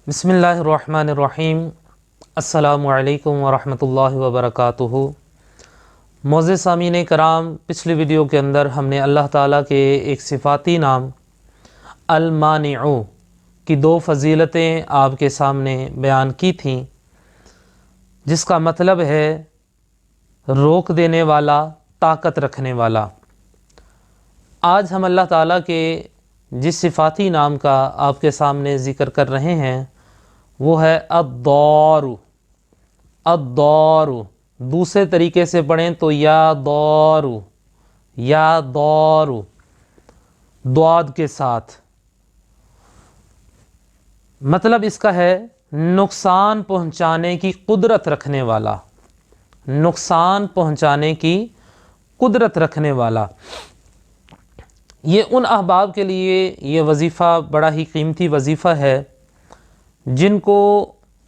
बिस्मिल्लाहिर्रहमानिर्रहीम। अस्सलामु अलैकुम वरहमतुल्लाहि वबरकातुहू। मोअज़्ज़िज़ सामीन कराम, पिछली वीडियो के अंदर हमने अल्लाह ताला के एक सिफ़ाती नाम अल-मानिउ की दो फ़ज़ीलतें आपके सामने बयान की थीं, जिसका मतलब है रोक देने वाला, ताकत रखने वाला। आज हम अल्लाह ताला के जिस सिफ़ाती नाम का आपके सामने ज़िक्र कर रहे हैं वो है अद्दौरु। अद्दौरु दूसरे तरीके से पढ़ें तो या दौरु, या दौरु द्वाद के साथ। मतलब इसका है नुकसान पहुंचाने की कुदरत रखने वाला, नुकसान पहुंचाने की कुदरत रखने वाला। ये उन अहबाब के लिए ये वजीफ़ा बड़ा ही कीमती वजीफ़ा है जिनको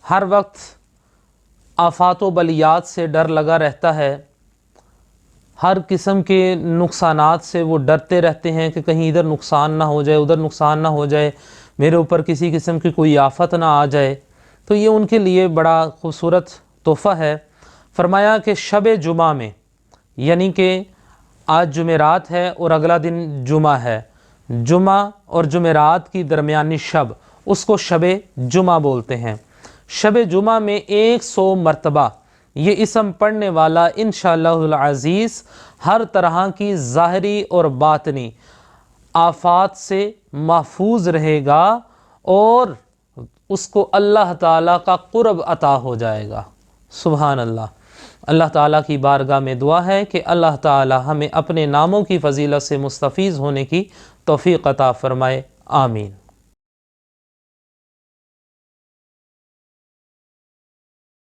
हर वक्त आफ़ात व बलियात से डर लगा रहता है। हर किस्म के नुकसानात से वो डरते रहते हैं कि कहीं इधर नुकसान ना हो जाए, उधर नुकसान ना हो जाए, मेरे ऊपर किसी किस्म की कोई आफत ना आ जाए। तो ये उनके लिए बड़ा खूबसूरत तोहफ़ा है। फरमाया कि शब जुमा में, यानी कि आज जुमेरात है और अगला दिन जुमा है, जुमा और जुमेरात की दरमियानी शब, उसको शब जुमा बोलते हैं। शब जुमा में 100 मरतबा ये इसम पढ़ने वाला इंशाअल्लाहुल अज़ीज़ हर तरह की ज़ाहरी और बातनी आफ़ात से महफूज रहेगा और उसको अल्लाह ताला का क़ुर्ब अता हो जाएगा। सुभान अल्लाह। अल्लाह ताला की बारगाह में दुआ है कि अल्लाह ताला हमें अपने नामों की फ़जीलत से मुस्तफ़ीज़ होने की तौफ़ीक़ अता फ़रमाए। आमीन।